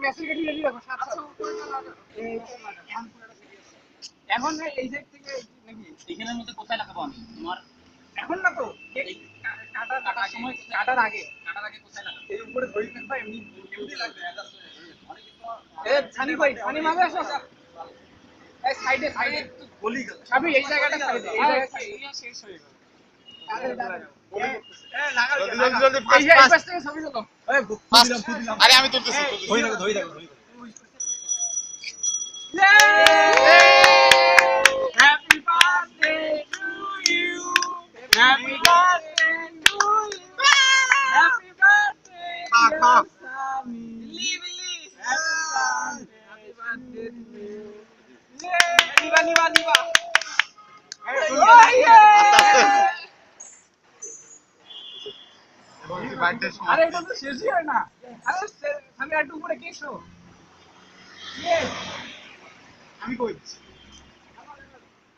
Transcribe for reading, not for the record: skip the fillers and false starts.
Message কেটে ready রাখো এখন এই সাইড থেকে নাকি এখানের মধ্যে কোথায় লাগাবো আমি তোমার এখন না তো কাটার সময় কাটার আগে কোথায় লাগাবো এই উপরে ধরে রাখবা এমনি লাগবে এ ছানি কই ছানি মাঝে আসো এই সাইডে গলি গেল আমি এই জায়গাটা সাইডে এই জায়গা শেষ হয়ে গেল আরে আমি তুলতেছি Happy birthday to you. Happy birthday to you. Happy birthday. Sami. Believe. Happy birthday to you. Niba. Oh yeah. আরে এটা তো শেষই হয় না আরে আমি একটু উপরে কেসো আমি কই